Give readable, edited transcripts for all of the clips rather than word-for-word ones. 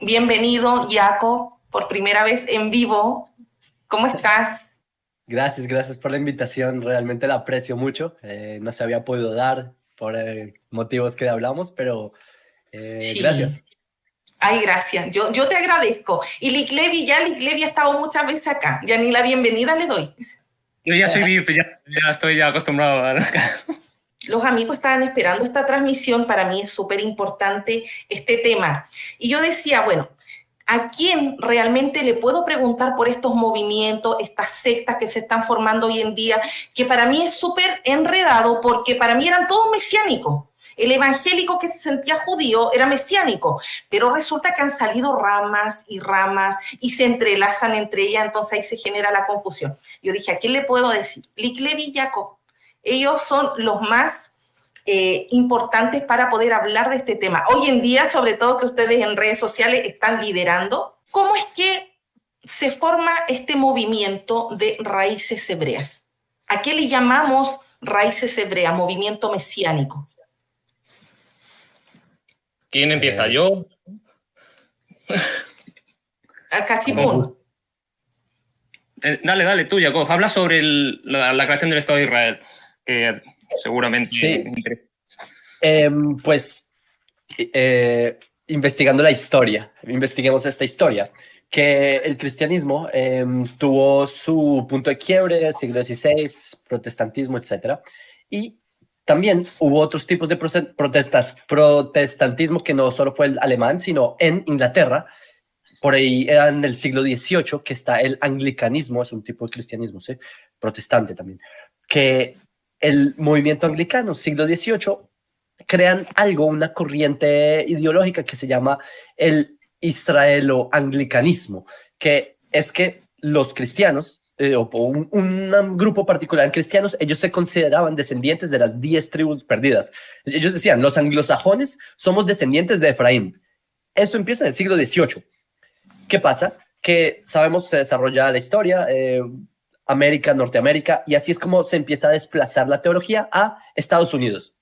Bienvenido, Jaco, por primera vez en vivo. ¿Cómo estás? Gracias por la invitación, realmente la aprecio mucho. No se había podido dar por motivos que hablamos, pero Sí. gracias. Ay, gracias. Yo te agradezco. Y Licklevi ha estado muchas veces acá. Ya ni la bienvenida le doy. Yo ya soy VIP, ya estoy ya acostumbrado a Los amigos estaban esperando esta transmisión. Para mí es súper importante este tema. Y yo decía, bueno, ¿a quién realmente le puedo preguntar por estos movimientos, estas sectas que se están formando hoy en día? Que para mí es súper enredado porque para mí eran todos mesiánicos. El evangélico que se sentía judío era mesiánico, pero resulta que han salido ramas y se entrelazan entre ellas, entonces ahí se genera la confusión. Yo dije, ¿a quién le puedo decir? Licklevi y Jacob. Ellos son los más importantes para poder hablar de este tema. Hoy en día, sobre todo que ustedes en redes sociales están liderando, ¿cómo es que se forma este movimiento de raíces hebreas? ¿A qué le llamamos raíces hebreas, movimiento mesiánico? ¿Quién empieza? Eh, ¿Yo? Al como cachipún. gus- Dale, tú, Jacob. Habla sobre la creación del Estado de Israel, que seguramente sí, interesa. pues investigando la historia, investiguemos esta historia, que el cristianismo tuvo su punto de quiebre, siglo XVI, protestantismo, etcétera, y también hubo otros tipos de protestantismo que no solo fue el alemán, sino en Inglaterra. Por ahí era en el siglo XVIII que está el anglicanismo, es un tipo de cristianismo, ¿sí? Protestante también, que el movimiento anglicano, siglo XVIII, crean algo, una corriente ideológica que se llama el israelo-anglicanismo, que es que los cristianos, o un grupo particular de cristianos, ellos se consideraban descendientes de las 10 tribus perdidas. Ellos decían, los anglosajones somos descendientes de Efraín. Esto empieza en el siglo XVIII. ¿Qué pasa? Que sabemos se desarrolla la historia, América, Norteamérica, y así es como se empieza a desplazar la teología a Estados Unidos.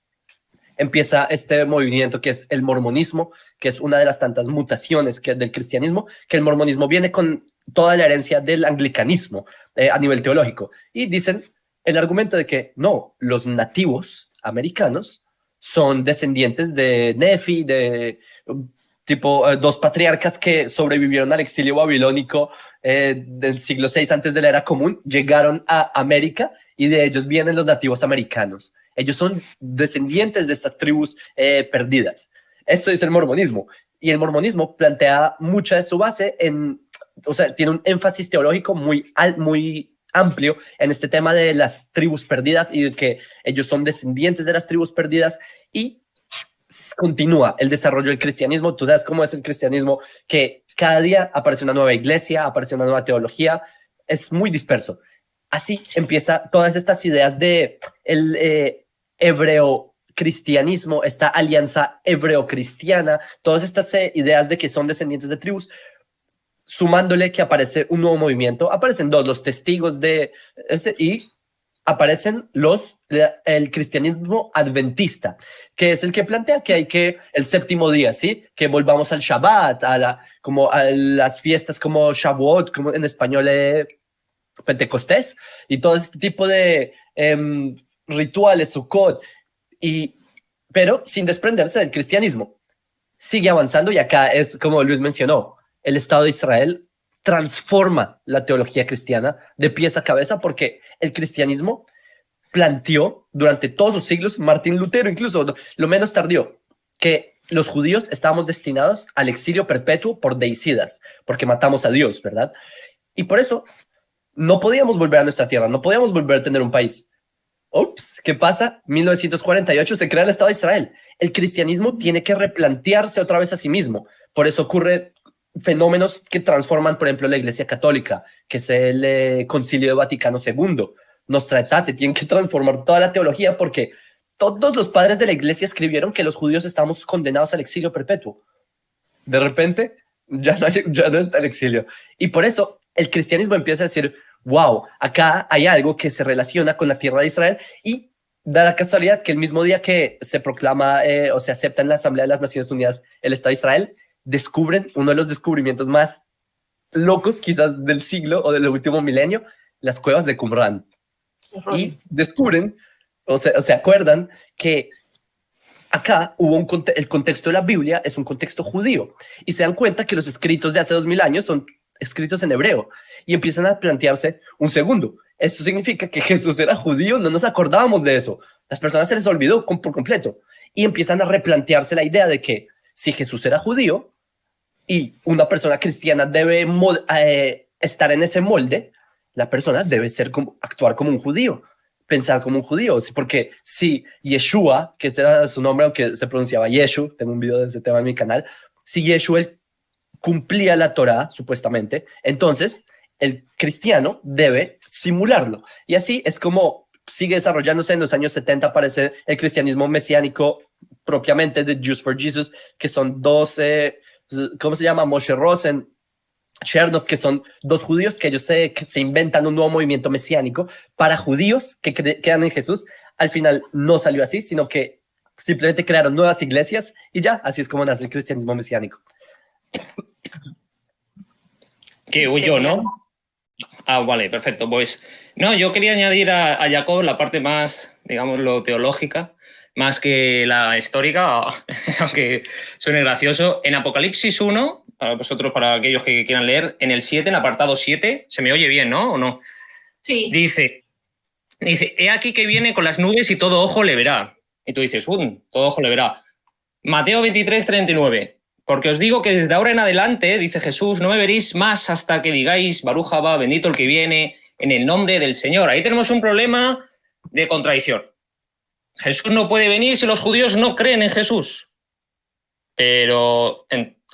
Empieza este movimiento que es el mormonismo, que es una de las tantas mutaciones del cristianismo, que el mormonismo viene con toda la herencia del anglicanismo a nivel teológico. Y dicen el argumento de que no, los nativos americanos son descendientes de Nefi, de tipo dos patriarcas que sobrevivieron al exilio babilónico del siglo VI antes de la era común, llegaron a América y de ellos vienen los nativos americanos. Ellos son descendientes de estas tribus perdidas. Esto es el mormonismo. Y el mormonismo plantea mucha de su base en, o sea, tiene un énfasis teológico muy amplio en este tema de las tribus perdidas y de que ellos son descendientes de las tribus perdidas y continúa el desarrollo del cristianismo. Tú sabes cómo es el cristianismo, que cada día aparece una nueva iglesia, aparece una nueva teología, es muy disperso. Así empieza todas estas ideas de el hebreo cristianismo, esta alianza hebreo-cristiana, todas estas ideas de que son descendientes de tribus, sumándole que aparece un nuevo movimiento, aparecen los testigos de este y aparecen el cristianismo adventista, que es el que plantea que hay que el séptimo día, ¿sí? Que volvamos al Shabbat, como a las fiestas como Shavuot, como en español Pentecostés, y todo este tipo de rituales, Sukkot, pero sin desprenderse del cristianismo. Sigue avanzando y acá es como Luis mencionó, el Estado de Israel transforma la teología cristiana de pies a cabeza porque el cristianismo planteó durante todos sus siglos, Martín Lutero incluso, lo menos tardío, que los judíos estábamos destinados al exilio perpetuo por deicidas, porque matamos a Dios, ¿verdad? Y por eso no podíamos volver a nuestra tierra, no podíamos volver a tener un país. Ups, ¿qué pasa? 1948 se crea el Estado de Israel. El cristianismo tiene que replantearse otra vez a sí mismo. Por eso ocurre fenómenos que transforman, por ejemplo, la Iglesia Católica, que es el Concilio de Vaticano II. Nostra Aetate, tienen que transformar toda la teología porque todos los padres de la Iglesia escribieron que los judíos estamos condenados al exilio perpetuo. De repente, ya no está el exilio. Y por eso el cristianismo empieza a decir, wow, acá hay algo que se relaciona con la tierra de Israel y da la casualidad que el mismo día que se proclama o se acepta en la Asamblea de las Naciones Unidas el Estado de Israel, descubren uno de los descubrimientos más locos quizás del siglo o del último milenio, las cuevas de Qumran. Y descubren, o sea, se acuerdan que acá hubo el contexto de la Biblia es un contexto judío, y se dan cuenta que los escritos de hace 2000 años son escritos en hebreo, y empiezan a plantearse un segundo. ¿Esto significa que Jesús era judío? No nos acordábamos de eso. Las personas se les olvidó por completo, y empiezan a replantearse la idea de que si Jesús era judío y una persona cristiana debe estar en ese molde, la persona debe actuar como un judío, pensar como un judío, porque si Yeshua, que ese era su nombre, aunque se pronunciaba Yeshu, tengo un video de ese tema en mi canal, si Yeshu él cumplía la Torá, supuestamente, entonces el cristiano debe simularlo. Y así es como sigue desarrollándose. En los años 70 aparece el cristianismo mesiánico propiamente de Jews for Jesus, que son dos, ¿cómo se llama? Moshe Rosen, Chernoff, que son dos judíos que ellos se inventan un nuevo movimiento mesiánico para judíos que crean en Jesús. Al final no salió así, sino que simplemente crearon nuevas iglesias y ya, así es como nace el cristianismo mesiánico. ¿Qué huyo, no? Ah, vale, perfecto. Pues no, yo quería añadir a Jacob la parte más, digamos, lo teológica, más que la histórica, aunque suene gracioso. En Apocalipsis 1, para vosotros, para aquellos que quieran leer, en el 7, en el apartado 7, se me oye bien, ¿no? ¿O no? Sí. Dice, he aquí que viene con las nubes y todo ojo le verá. Y tú dices, todo ojo le verá. Mateo 23, 39. Porque os digo que desde ahora en adelante, dice Jesús, no me veréis más hasta que digáis, Baruj Haba, bendito el que viene, en el nombre del Señor. Ahí tenemos un problema de contradicción. Jesús no puede venir si los judíos no creen en Jesús. Pero,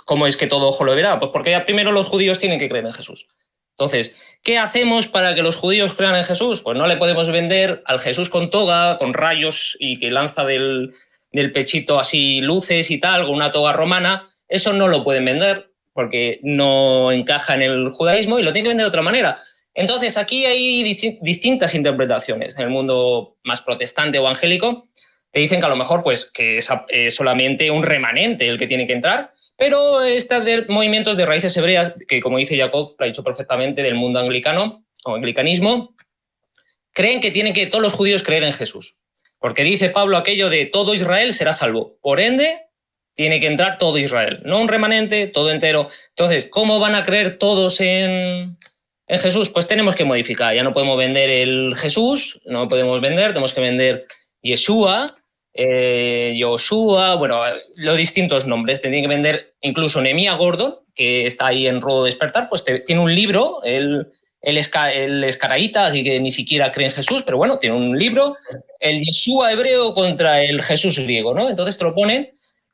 ¿cómo es que todo ojo lo verá? Pues porque ya primero los judíos tienen que creer en Jesús. Entonces, ¿qué hacemos para que los judíos crean en Jesús? Pues no le podemos vender al Jesús con toga, con rayos y que lanza del pechito así luces y tal, con una toga romana. Eso no lo pueden vender porque no encaja en el judaísmo y lo tienen que vender de otra manera. Entonces, aquí hay distintas interpretaciones. En el mundo más protestante o evangélico te dicen que a lo mejor pues, que es solamente un remanente el que tiene que entrar, pero estos movimientos de raíces hebreas, que como dice Jacob, lo ha dicho perfectamente, del mundo anglicano o anglicanismo, creen que tienen que todos los judíos creer en Jesús. Porque dice Pablo aquello de todo Israel será salvo. Por ende, tiene que entrar todo Israel, no un remanente, todo entero. Entonces, ¿cómo van a creer todos en Jesús? Pues tenemos que modificar. Ya no podemos vender el Jesús, no podemos vender, tenemos que vender Yeshua, Yoshua, bueno, los distintos nombres. Tienen que vender incluso Nehemías Gordon, que está ahí en Rudo Despertar, pues tiene un libro, él es caraíta, así que ni siquiera cree en Jesús, pero bueno, tiene un libro, el Yeshua hebreo contra el Jesús griego, ¿no? Entonces te lo ponen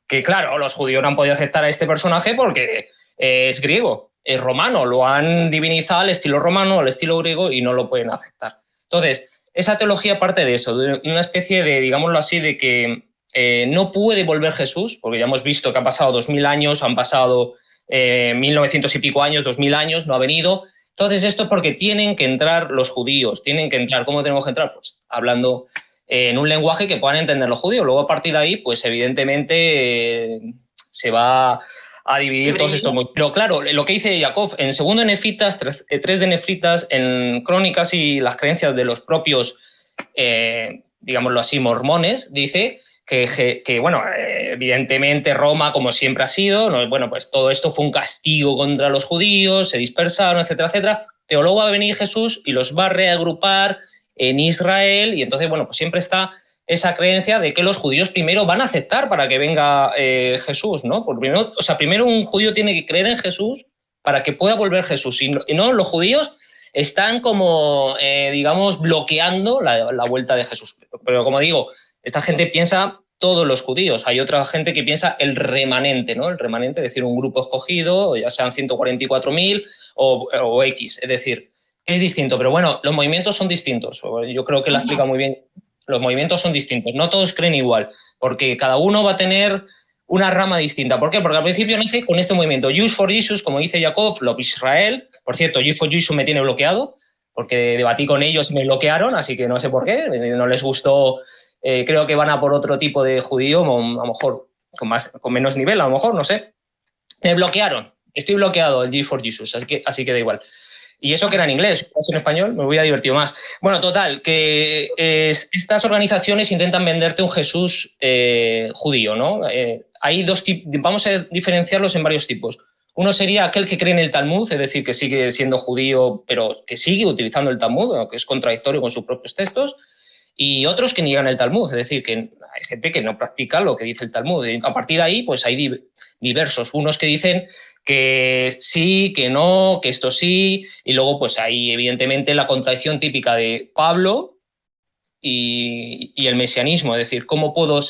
que, claro, los judíos no han podido aceptar a este personaje porque es griego, es romano, lo han divinizado al estilo romano, al estilo griego y no lo pueden aceptar. Entonces, esa teología parte de eso, de una especie de, digámoslo así, de que no puede volver Jesús, porque ya hemos visto que han pasado 2000 años, han pasado 1900 y pico años, 2000 años, no ha venido. Entonces, esto es porque tienen que entrar los judíos, tienen que entrar. ¿Cómo tenemos que entrar? Pues hablando en un lenguaje que puedan entender los judíos. Luego, a partir de ahí, pues evidentemente se va a dividir todos estos. Pero claro, lo que dice Jacob, en segundo de Nefritas, 3 de Nefritas, en Crónicas y las creencias de los propios, digámoslo así, mormones, dice que bueno, evidentemente Roma, como siempre ha sido, ¿no? Bueno, pues todo esto fue un castigo contra los judíos, se dispersaron, etcétera, etcétera, pero luego va a venir Jesús y los va a reagrupar en Israel, y entonces, bueno, pues siempre está esa creencia de que los judíos primero van a aceptar para que venga Jesús, ¿no? Porque primero, o sea, primero un judío tiene que creer en Jesús para que pueda volver Jesús, y no los judíos están como, digamos, bloqueando la vuelta de Jesús. Pero como digo, esta gente piensa todos los judíos. Hay otra gente que piensa el remanente, ¿no? El remanente, es decir, un grupo escogido, ya sean 144.000 o X. Es decir, es distinto. Pero bueno, los movimientos son distintos. Yo creo que lo explica muy bien. Los movimientos son distintos. No todos creen igual, porque cada uno va a tener una rama distinta. ¿Por qué? Porque al principio nace con este movimiento. Jews for Jesus, como dice Jacob, Love Israel. Por cierto, Jews for Jesus me tiene bloqueado, porque debatí con ellos y me bloquearon, así que no sé por qué. No les gustó. Creo que van a por otro tipo de judío, a lo mejor con menos nivel, a lo mejor, no sé. Me bloquearon. Estoy bloqueado el G4Jesus, así que da igual. Y eso que era en inglés, en español, me hubiera divertido más. Bueno, total, que estas organizaciones intentan venderte un Jesús judío, ¿no? Hay dos tipos, vamos a diferenciarlos en varios tipos. Uno sería aquel que cree en el Talmud, es decir, que sigue siendo judío, pero que sigue utilizando el Talmud, aunque es contradictorio con sus propios textos. Y otros que niegan el Talmud, es decir, que hay gente que no practica lo que dice el Talmud. Y a partir de ahí, pues hay diversos. Unos que dicen que sí, que no, que esto sí, y luego pues hay evidentemente la contradicción típica de Pablo y el mesianismo, es decir, ¿cómo puedo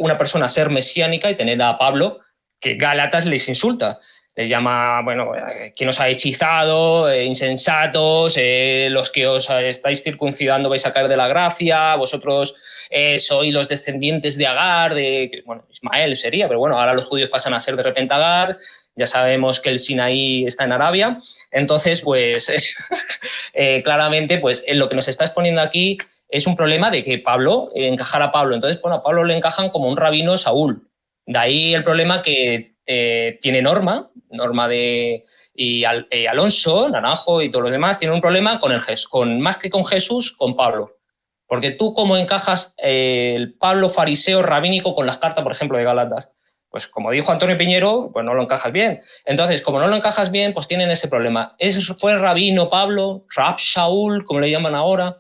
una persona ser mesiánica y tener a Pablo que Gálatas les insulta? Les llama, bueno, ¿quién os ha hechizado? Insensatos, los que os estáis circuncidando vais a caer de la gracia, vosotros sois los descendientes de Agar, bueno, Ismael sería, pero bueno, ahora los judíos pasan a ser de repente Agar. Ya sabemos que el Sinaí está en Arabia. Entonces, pues, claramente, pues, lo que nos está exponiendo aquí es un problema de que Pablo, encajar a Pablo. Entonces, bueno, a Pablo le encajan como un rabino Saúl. De ahí el problema que tiene Norma y Alonso, Naranjo y todos los demás, tienen un problema con más que con Jesús, con Pablo. Porque tú, ¿cómo encajas el Pablo fariseo rabínico con las cartas, por ejemplo, de Gálatas? Pues como dijo Antonio Piñero, pues no lo encajas bien. Entonces, como no lo encajas bien, pues tienen ese problema. ¿Fue rabino Pablo, Rab Shaul, como le llaman ahora?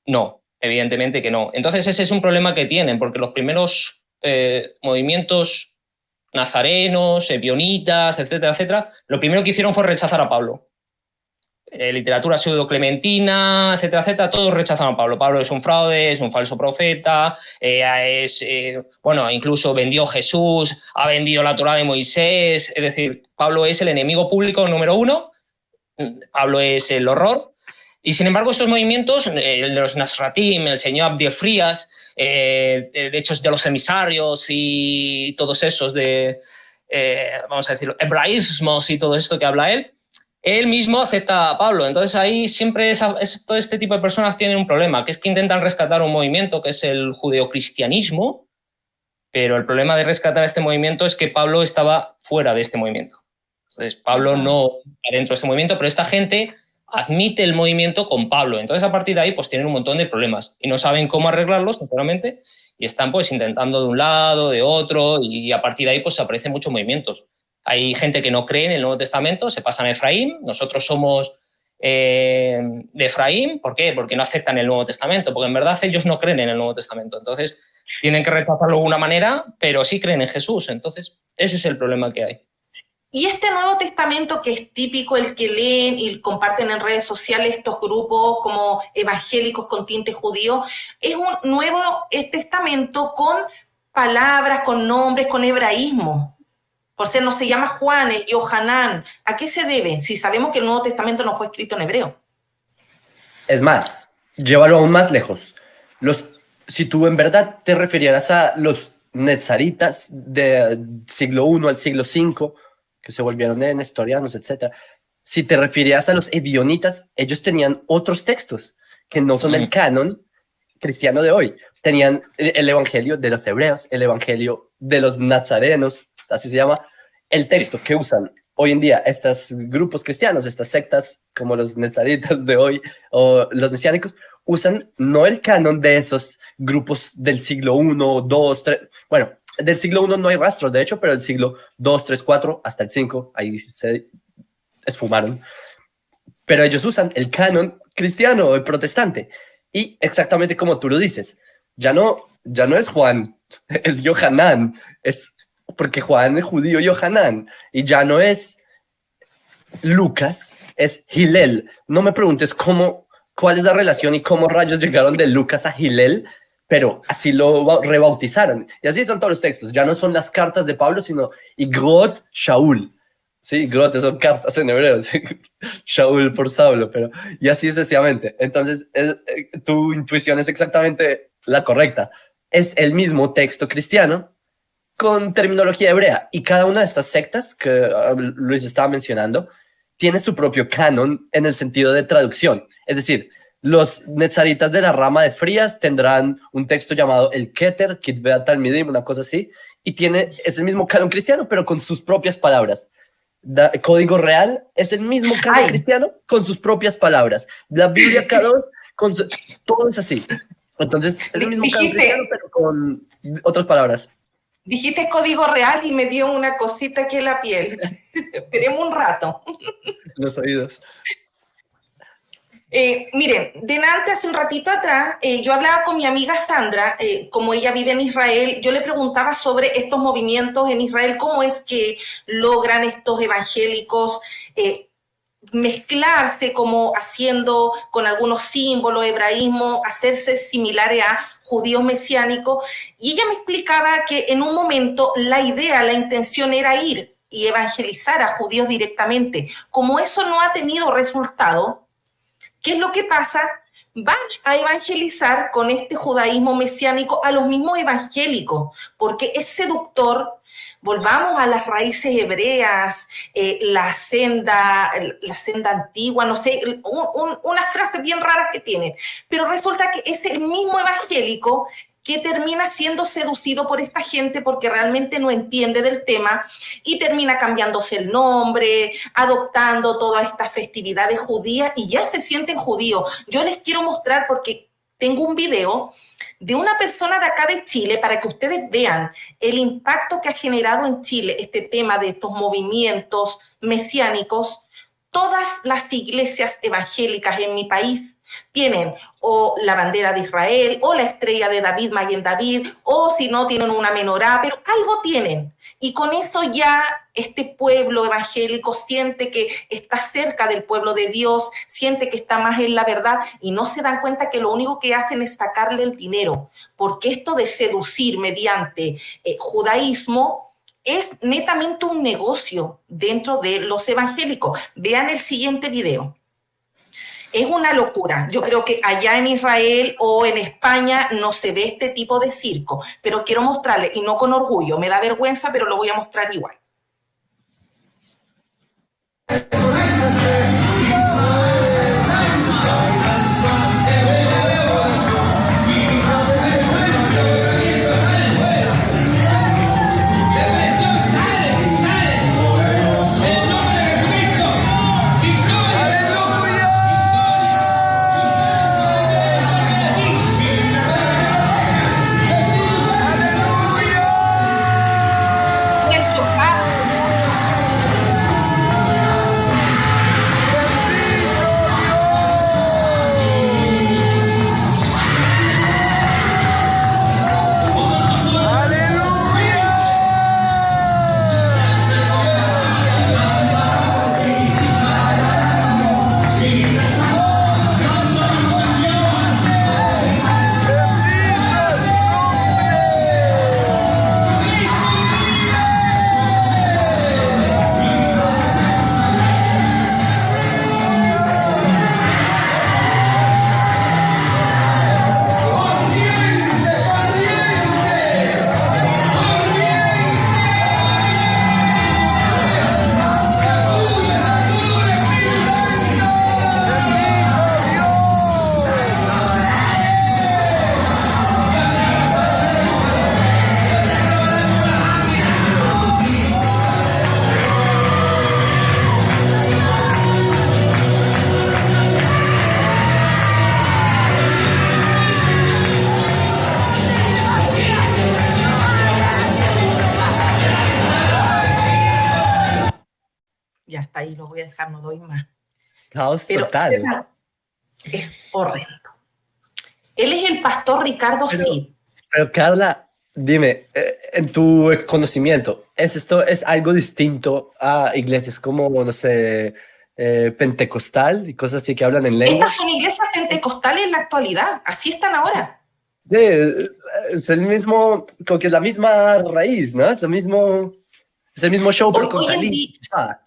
No, evidentemente que no. Entonces ese es un problema que tienen, porque los primeros movimientos nazarenos, bionitas, etcétera, etcétera, lo primero que hicieron fue rechazar a Pablo. Literatura pseudo-clementina, etcétera, etcétera, todos rechazaron a Pablo. Pablo es un fraude, es un falso profeta, bueno, incluso vendió Jesús, ha vendido la Torá de Moisés, es decir, Pablo es el enemigo público número uno, Pablo es el horror, y sin embargo estos movimientos, los Nasratim, el señor Abdiel Frías, de hecho de los emisarios y todos esos vamos a decirlo, hebraísmos y todo esto que habla él mismo acepta a Pablo. Entonces ahí siempre todo este tipo de personas tienen un problema, que es que intentan rescatar un movimiento que es el judeocristianismo, pero el problema de rescatar este movimiento es que Pablo estaba fuera de este movimiento. Entonces Pablo no está dentro de este movimiento, pero esta gente admite el movimiento con Pablo. Entonces a partir de ahí pues tienen un montón de problemas y no saben cómo arreglarlos, sinceramente, y están pues intentando de un lado, de otro, y a partir de ahí pues aparecen muchos movimientos. Hay gente que no cree en el Nuevo Testamento, se pasan a Efraín. Nosotros somos de Efraín. ¿Por qué? Porque no aceptan el Nuevo Testamento, porque en verdad ellos no creen en el Nuevo Testamento. Entonces, tienen que rechazarlo de alguna manera, pero sí creen en Jesús. Entonces, ese es el problema que hay. Y este Nuevo Testamento que es típico, el que leen y comparten en redes sociales estos grupos como evangélicos con tinte judío, es un Nuevo Testamento con palabras, con nombres, con hebraísmo. Por ser no se llama Juanes, Yohanan. ¿A qué se debe? Si sabemos que el Nuevo Testamento no fue escrito en hebreo. Es más, llévalo aún más lejos. Si tú en verdad te refirieras a los netzaritas del siglo I al siglo V, que se volvieron nestorianos, etc. Si te refirieras a los ebionitas, ellos tenían otros textos que no son el canon cristiano de hoy. Tenían el evangelio de los hebreos, el evangelio de los nazarenos, así se llama, el texto que usan hoy en día estos grupos cristianos, estas sectas como los nezaritas de hoy o los mesiánicos, usan no el canon de esos grupos del siglo I, II, III, bueno, del siglo I no hay rastros, de hecho, pero del siglo II, III, IV, hasta el V, ahí se esfumaron. Pero ellos usan el canon cristiano, el protestante, y exactamente como tú lo dices, ya no es Juan, es Yohanan, es porque Juan es judío Yohanan, y ya no es Lucas, es Hillel. No me preguntes cuál es la relación y cómo rayos llegaron de Lucas a Hillel, pero así lo rebautizaron. Y así son todos los textos. Ya no son las cartas de Pablo, sino Igrot Shaul. Sí, Igrot son cartas en hebreo, ¿sí? Shaul por Saulo, pero y así sucesivamente. Entonces, tu intuición es exactamente la correcta. Es el mismo texto cristiano, con terminología hebrea, y cada una de estas sectas que Luis estaba mencionando tiene su propio canon en el sentido de traducción. Es decir, los netzaritas de la rama de Frías tendrán un texto llamado el Keter, Kitveat Talmidim, una cosa así, y es el mismo canon cristiano, pero con sus propias palabras. Código Real es el mismo canon cristiano con sus propias palabras. La Biblia Cadón, todo es así. Entonces, es el mismo canon cristiano, pero con otras palabras. Dijiste Código Real y me dio una cosita aquí en la piel. Esperemos un rato. Los oídos. Miren, delante, hace un ratito atrás, yo hablaba con mi amiga Sandra, como ella vive en Israel, yo le preguntaba sobre estos movimientos en Israel, cómo es que logran estos evangélicos mezclarse, como haciendo con algunos símbolos, hebraísmo, hacerse similares a judíos mesiánicos, y ella me explicaba que en un momento la idea, la intención era ir y evangelizar a judíos directamente. Como eso no ha tenido resultado, ¿qué es lo que pasa? Van a evangelizar con este judaísmo mesiánico a los mismos evangélicos, porque es seductor. Volvamos a las raíces hebreas, la senda antigua, no sé, unas frases bien raras que tienen. Pero resulta que es el mismo evangélico que termina siendo seducido por esta gente porque realmente no entiende del tema y termina cambiándose el nombre, adoptando todas estas festividades judías y ya se sienten judíos. Yo les quiero mostrar, porque tengo un video de una persona de acá de Chile para que ustedes vean el impacto que ha generado en Chile este tema de estos movimientos mesiánicos. Todas las iglesias evangélicas en mi país tienen o la bandera de Israel, o la estrella de David, Magen David, o si no, tienen una menorá, pero algo tienen. Y con eso ya este pueblo evangélico siente que está cerca del pueblo de Dios, siente que está más en la verdad, y no se dan cuenta que lo único que hacen es sacarle el dinero, porque esto de seducir mediante judaísmo es netamente un negocio dentro de los evangélicos. Vean el siguiente video. Es una locura. Yo creo que allá en Israel o en España no se ve este tipo de circo, pero quiero mostrarles, y no con orgullo, me da vergüenza, pero lo voy a mostrar igual. Ya está ahí, lo voy a dejar, no doy más. Caos total. Es horrendo. Él es el pastor Ricardo Cid. Pero Carla, dime, en tu conocimiento, ¿esto es algo distinto a iglesias como, no sé, pentecostal y cosas así que hablan en lengua? Estas son iglesias pentecostales en la actualidad, así están ahora. Sí, es el mismo, como que es la misma raíz, ¿no? Es el mismo show, pero con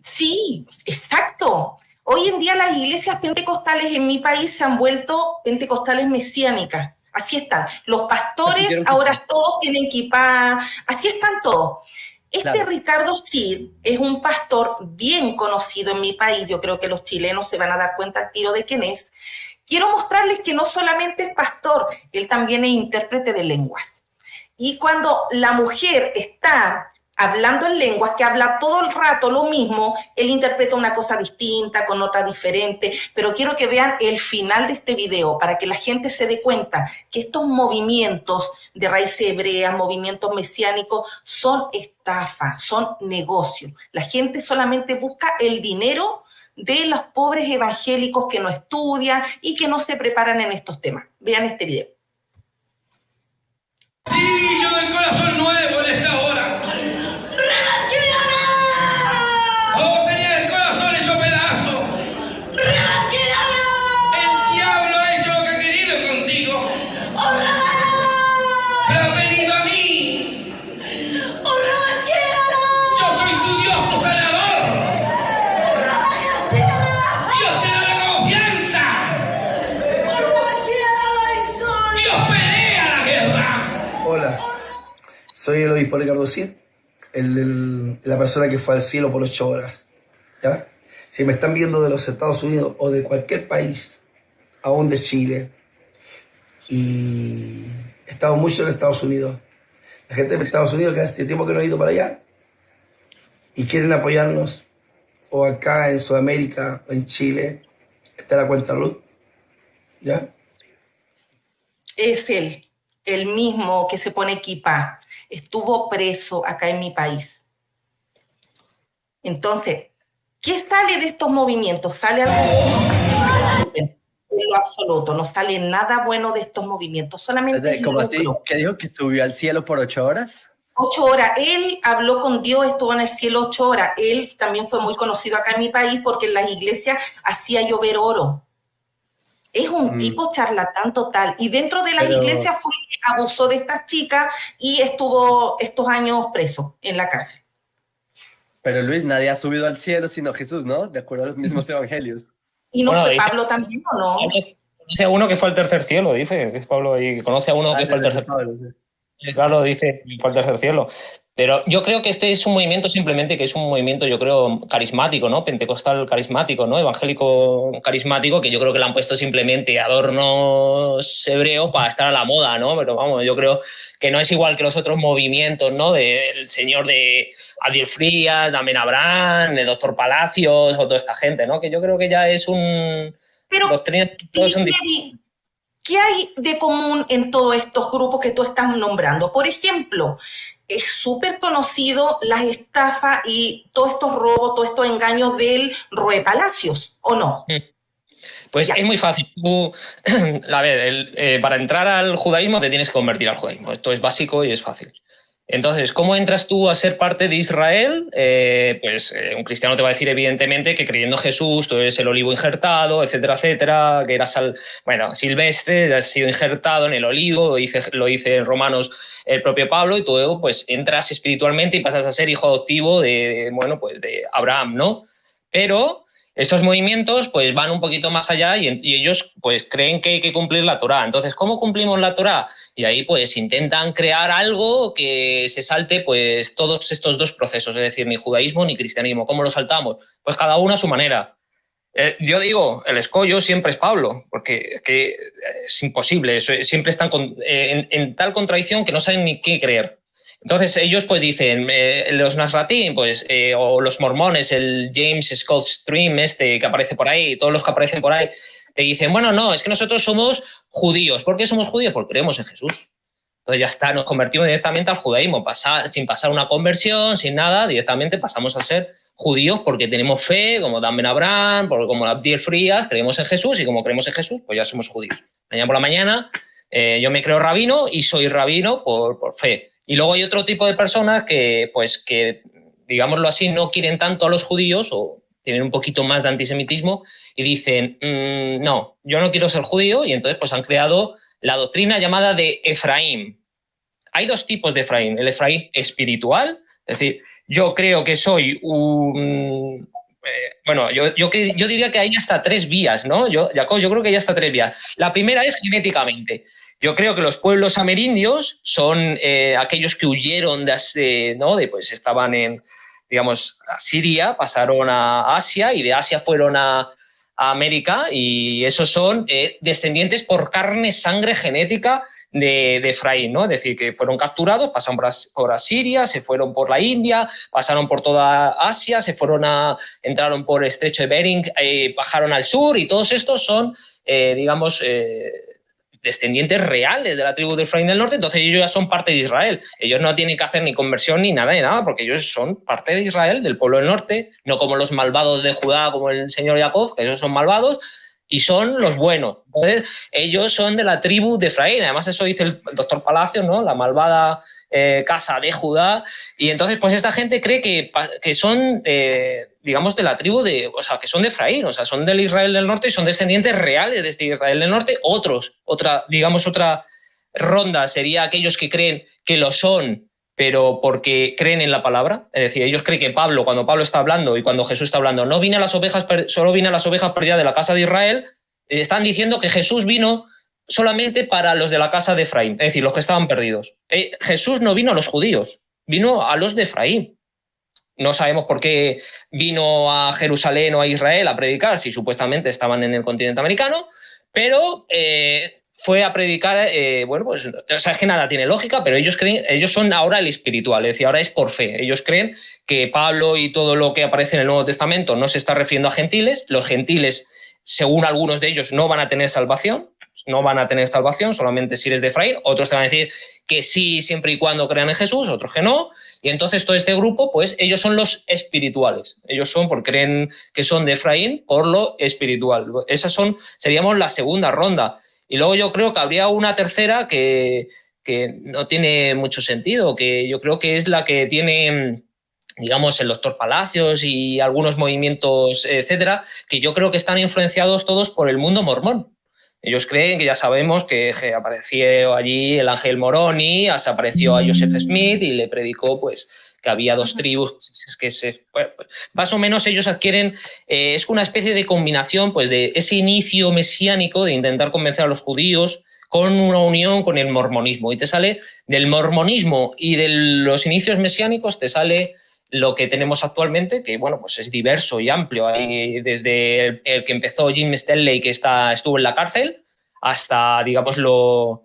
Sí, exacto. Hoy en día las iglesias pentecostales en mi país se han vuelto pentecostales mesiánicas. Así están. Los pastores ahora todos tienen kipá, así están todos. Claro. Ricardo Cid es un pastor bien conocido en mi país. Yo creo que los chilenos se van a dar cuenta al tiro de quién es. Quiero mostrarles que no solamente es pastor, él también es intérprete de lenguas. Y cuando la mujer está hablando en lenguas, que habla todo el rato lo mismo, él interpreta una cosa distinta, con otra diferente, pero quiero que vean el final de este video para que la gente se dé cuenta que estos movimientos de raíces hebreas, movimientos mesiánicos, son estafa, son negocio. La gente solamente busca el dinero de los pobres evangélicos que no estudian y que no se preparan en estos temas. Vean este video. Sí, yo del corazón nuevo en esta hora. ¡Oh, tenía el corazón hecho pedazo! El diablo ha hecho lo que ha querido contigo. Pero ha venido a mí. Yo soy tu Dios, tu sanador. Dios te da la confianza. Dios pelea la guerra. Hola, soy el obispo Ricardo Cid, la persona que fue al cielo por 8 horas. ¿Ya? Si me están viendo de los Estados Unidos o de cualquier país, aún de Chile, y he estado mucho en Estados Unidos, la gente de Estados Unidos que hace tiempo que no he ido para allá y quieren apoyarnos, o acá en Sudamérica o en Chile, está la cuenta RUT. ¿Ya? Es él, el mismo que se pone equipa, estuvo preso acá en mi país. Entonces, ¿qué sale de estos movimientos? ¿Sale algo bueno? En lo absoluto, no sale nada bueno de estos movimientos, solamente ¿Cómo así? lucro. ¿Qué dijo? ¿Que subió al cielo por 8 horas? 8 horas. Él habló con Dios, estuvo en el cielo 8 horas. Él también fue muy conocido acá en mi país porque en las iglesias hacía llover oro. Es un tipo charlatán total. Y dentro de las iglesias fue que abusó de estas chicas y estuvo estos años preso en la cárcel. Pero Luis, nadie ha subido al cielo sino Jesús, ¿no? De acuerdo a los mismos evangelios. ¿Y no Bueno, fue dice- Pablo también o no? Conoce a uno que fue al tercer cielo, dice, que es Pablo, y conoce a uno que fue al tercer Pablo, sí. Claro, dice que fue al tercer cielo. Pero yo creo que este es un movimiento simplemente que es un movimiento, yo creo, carismático, ¿no? Pentecostal carismático, ¿no? Evangélico carismático, que yo creo que le han puesto simplemente adornos hebreos para estar a la moda, ¿no? Pero vamos, yo creo que no es igual que los otros movimientos, ¿no? Del señor de Adiel Frías, Damián Abraham, de Doctor Palacios, o toda esta gente, ¿no? Que yo creo que ya es un... Pero, doctrina, todos son ¿qué hay de común en todos estos grupos que tú estás nombrando? Por ejemplo, es súper conocido las estafas y todos estos robos, todos estos engaños del Roe Palacios, ¿o no? Pues Ya. es muy fácil. Tú, a ver, para entrar al judaísmo te tienes que convertir al judaísmo. Esto es básico y es fácil. Entonces, ¿cómo entras tú a ser parte de Israel? Un cristiano te va a decir, evidentemente, que creyendo en Jesús, tú eres el olivo injertado, etcétera, que eras silvestre, has sido injertado en el olivo, lo dice en Romanos el propio Pablo, y tú pues entras espiritualmente y pasas a ser hijo adoptivo de Abraham, ¿no? Pero estos movimientos pues van un poquito más allá y ellos pues creen que hay que cumplir la Torá. Entonces, ¿cómo cumplimos la Torá? Y ahí pues intentan crear algo que se salte pues todos estos dos procesos, es decir, ni judaísmo ni cristianismo. ¿Cómo lo saltamos? Pues cada uno a su manera. Yo digo, el escollo siempre es Pablo, porque es que es imposible, siempre están en tal contradicción que no saben ni qué creer. Entonces ellos pues dicen, los Nazratim, pues, o los mormones, el James Scott Stream que aparece por ahí, todos los que aparecen por ahí, te dicen, bueno, no, es que nosotros somos judíos. ¿Por qué somos judíos? Porque creemos en Jesús. Entonces ya está, nos convertimos directamente al judaísmo, sin pasar una conversión, sin nada, directamente pasamos a ser judíos porque tenemos fe, como Dan Ben Abraham, como Abdiel Frías, creemos en Jesús, y como creemos en Jesús, pues ya somos judíos. Mañana por la mañana yo me creo rabino y soy rabino por fe. Y luego hay otro tipo de personas que, digámoslo así, no quieren tanto a los judíos o tienen un poquito más de antisemitismo y dicen, no, yo no quiero ser judío, y entonces pues han creado la doctrina llamada de Efraín. Hay dos tipos de Efraín, el Efraín espiritual, es decir, yo creo que soy un... yo diría que hay hasta 3 vías, ¿no? Jacob, yo creo que hay hasta 3 vías. La primera es genéticamente. Yo creo que los pueblos amerindios son aquellos que huyeron pues estaban en, digamos, Siria, pasaron a Asia y de Asia fueron a América, y esos son descendientes por carne, sangre, genética de Efraín, ¿no? Es decir, que fueron capturados, pasaron por Asiria, se fueron por la India, pasaron por toda Asia, entraron por el estrecho de Bering, bajaron al sur, y todos estos son, descendientes reales de la tribu de Efraín del norte. Entonces ellos ya son parte de Israel. Ellos no tienen que hacer ni conversión ni nada de nada, porque ellos son parte de Israel, del pueblo del norte, no como los malvados de Judá, como el señor Jacob, que ellos son malvados y son los buenos. Entonces ellos son de la tribu de Efraín. Además eso dice el doctor Palacios, ¿no? La malvada casa de Judá. Y entonces pues esta gente cree que son digamos de la tribu que son de Efraín, o sea, son del Israel del norte y son descendientes reales de este Israel del norte. Otra ronda sería aquellos que creen que lo son, pero porque creen en la palabra. Es decir, ellos creen que cuando Pablo está hablando y cuando Jesús está hablando, solo vine a las ovejas perdidas de la casa de Israel. Están diciendo que Jesús vino solamente para los de la casa de Efraín, es decir, los que estaban perdidos. Jesús no vino a los judíos, vino a los de Efraín. No sabemos por qué vino a Jerusalén o a Israel a predicar, si supuestamente estaban en el continente americano, pero fue a predicar, es que nada tiene lógica, pero ellos son ahora el espiritual, es decir, ahora es por fe. Ellos creen que Pablo y todo lo que aparece en el Nuevo Testamento no se está refiriendo a gentiles. Los gentiles, según algunos de ellos, no van a tener salvación, solamente si eres de Efraín. Otros te van a decir que sí, siempre y cuando crean en Jesús, otros que no. Y entonces todo este grupo, pues ellos son los espirituales. Ellos son, porque creen que son de Efraín, por lo espiritual. Seríamos la segunda ronda. Y luego yo creo que habría una tercera que no tiene mucho sentido, que yo creo que es la que tiene, digamos, el doctor Palacios y algunos movimientos, etcétera, que yo creo que están influenciados todos por el mundo mormón. Ellos creen que ya sabemos que apareció allí el ángel Moroni, se apareció a Joseph Smith y le predicó pues que había dos tribus más o menos ellos adquieren, es una especie de combinación pues de ese inicio mesiánico de intentar convencer a los judíos con una unión con el mormonismo, y te sale del mormonismo y de los inicios mesiánicos te sale lo que tenemos actualmente, que bueno, pues es diverso y amplio. Hay desde el que empezó Jim Stanley, que estuvo en la cárcel, hasta, digámoslo,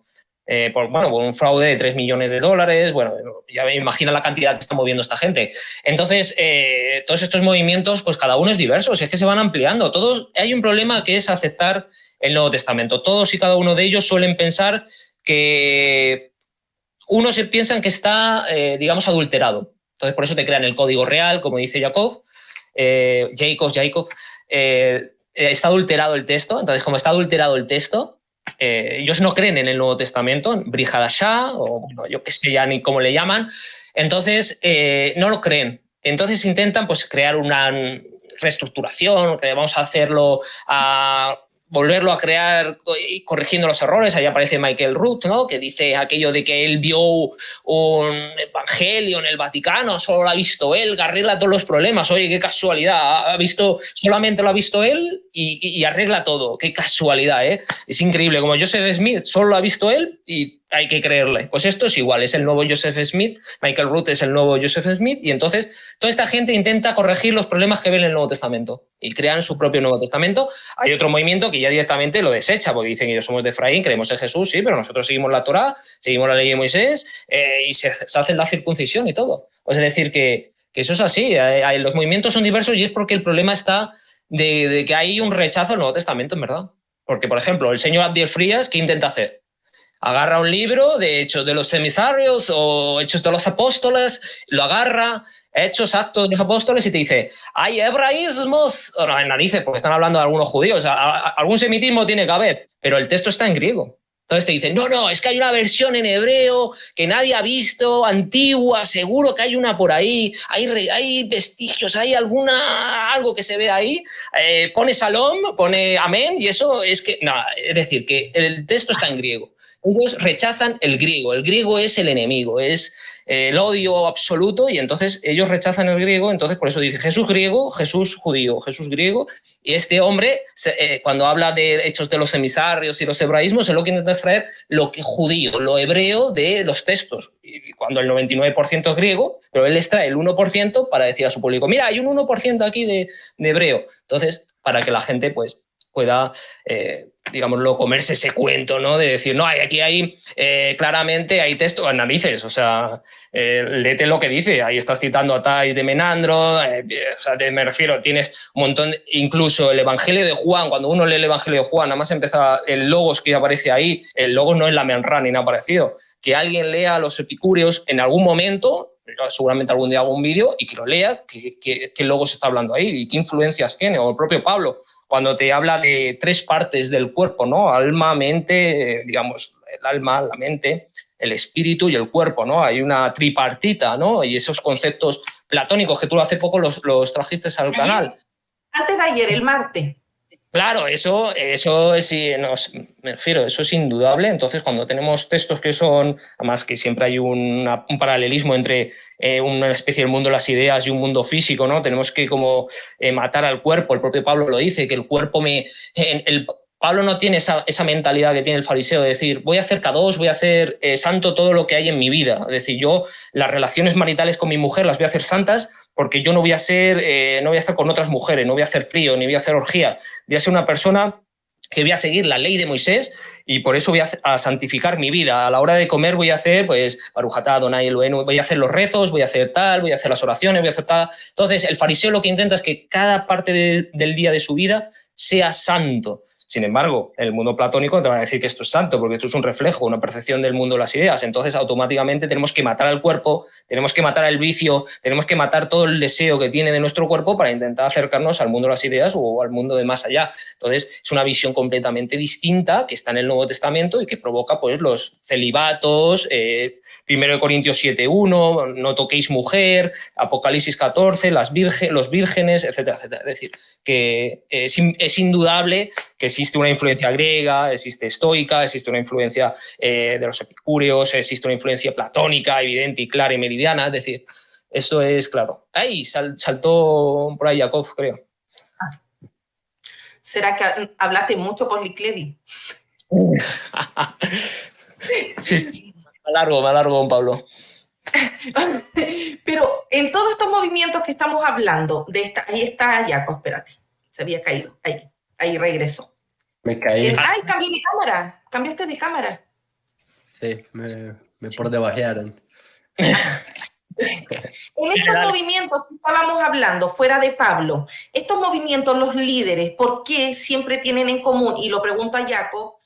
por un fraude de $3 millones. Bueno, ya me imagino la cantidad que está moviendo esta gente. Entonces, todos estos movimientos, pues cada uno es diverso, es que se van ampliando. Hay un problema que es aceptar el Nuevo Testamento. Todos y cada uno de ellos suelen pensar que unos piensan que está, digamos, adulterado. Entonces, por eso te crean el código real, como dice Jacob, está adulterado el texto. Entonces, como está adulterado el texto, ellos no creen en el Nuevo Testamento, Brihadashá, o yo qué sé ya ni cómo le llaman. Entonces, no lo creen. Entonces, intentan pues, crear una reestructuración, que vamos a hacerlo volverlo a crear corrigiendo los errores. Ahí aparece Michael Root, ¿no? Que dice aquello de que él vio un evangelio en el Vaticano, solo lo ha visto él, arregla todos los problemas. Oye, qué casualidad, solamente lo ha visto él y arregla todo. Qué casualidad, ¿eh? Es increíble, como Joseph Smith solo lo ha visto él y hay que creerle. Pues esto es igual, es el nuevo Joseph Smith, Michael Root es el nuevo Joseph Smith, y entonces toda esta gente intenta corregir los problemas que ven en el Nuevo Testamento y crean su propio Nuevo Testamento. Hay otro movimiento que ya directamente lo desecha, porque dicen que ellos somos de Efraín, creemos en Jesús, sí, pero nosotros seguimos la Torá, seguimos la ley de Moisés, y se hacen la circuncisión y todo. Es decir, que eso es así, los movimientos son diversos y es porque el problema está de que hay un rechazo al Nuevo Testamento, en verdad. Porque, por ejemplo, el señor Abdiel Frías, ¿qué intenta hacer? Agarra un libro de Hechos de los Emisarios o Hechos de los Apóstoles, lo agarra, Hechos, Actos de los Apóstoles, y te dice, hay hebraísmos, no, en narices, porque están hablando de algunos judíos, algún semitismo tiene que haber, pero el texto está en griego. Entonces te dicen, no, es que hay una versión en hebreo que nadie ha visto, antigua, seguro que hay una por ahí, hay vestigios, hay algo que se ve ahí, pone Salom, pone Amén, y eso es que, no, es decir, que el texto está en griego. Ellos rechazan el griego es el enemigo, es el odio absoluto, y entonces ellos rechazan el griego. Entonces por eso dice Jesús griego, Jesús judío, Jesús griego, y este hombre cuando habla de Hechos de los Emisarios y los hebraísmos, él lo que intenta extraer lo que judío, lo hebreo de los textos, y cuando el 99% es griego, pero él extrae el 1% para decir a su público, mira, hay un 1% aquí de hebreo. Entonces, para que la gente pues pueda, digámoslo, comerse ese cuento, ¿no? De decir, no, aquí hay, claramente hay texto, narices, o sea, léete lo que dice, ahí estás citando a Thais de Menandro, o sea, me refiero, tienes un montón, incluso el Evangelio de Juan, cuando uno lee el Evangelio de Juan, nada más empezaba el logos que aparece ahí, el logos no es la menra ni nada parecido, que alguien lea a los epicúreos en algún momento, seguramente algún día hago un vídeo, y que lo lea, qué logos está hablando ahí y qué influencias tiene, o el propio Pablo, cuando te habla de 3 partes del cuerpo, ¿no? Alma, mente, digamos, el alma, la mente, el espíritu y el cuerpo, ¿no? Hay una tripartita, ¿no? Y esos conceptos platónicos que tú hace poco los trajiste al canal. Antes de ayer, el martes. Claro, eso es, me refiero, eso es indudable. Entonces, cuando tenemos textos que son, además que siempre hay un paralelismo entre una especie del mundo de las ideas y un mundo físico, ¿no? Tenemos que como matar al cuerpo. El propio Pablo lo dice, que el cuerpo Pablo no tiene esa mentalidad que tiene el fariseo de decir, voy a hacer K2, voy a hacer santo todo lo que hay en mi vida. Es decir, yo las relaciones maritales con mi mujer las voy a hacer santas porque yo no voy a estar con otras mujeres, no voy a hacer trío, ni voy a hacer orgías. Voy a ser una persona que voy a seguir la ley de Moisés y por eso voy a santificar mi vida. A la hora de comer voy a hacer, pues, Barujatá, Adonai Eloheinu, voy a hacer los rezos, voy a hacer tal, voy a hacer las oraciones, voy a hacer tal. Entonces, el fariseo lo que intenta es que cada parte del día de su vida sea santo. Sin embargo, en el mundo platónico te van a decir que esto es santo, porque esto es un reflejo, una percepción del mundo de las ideas. Entonces, automáticamente tenemos que matar al cuerpo, tenemos que matar al vicio, tenemos que matar todo el deseo que tiene de nuestro cuerpo para intentar acercarnos al mundo de las ideas o al mundo de más allá. Entonces, es una visión completamente distinta que está en el Nuevo Testamento y que provoca, pues, los celibatos, 1 Corintios 7:1, no toquéis mujer, Apocalipsis 14, los vírgenes, etcétera, etcétera. Es decir, que es indudable que existe una influencia griega, existe estoica, existe una influencia de los epicúreos, existe una influencia platónica, evidente y clara y meridiana. Es decir, eso es claro. Ahí saltó por ahí Jacob, creo. ¿Será que hablaste mucho por Licledi? Sí, me alargo, don Pablo. Pero en todos estos movimientos que estamos hablando, ahí está Jaco, espérate, se había caído, ahí regresó. Me caí. Ay, cambié de cámara, cambiaste de cámara. Sí, me por debajearon. En estos movimientos que estábamos hablando, fuera de Pablo, estos movimientos, los líderes, ¿por qué siempre tienen en común? Y lo pregunto a Jaco,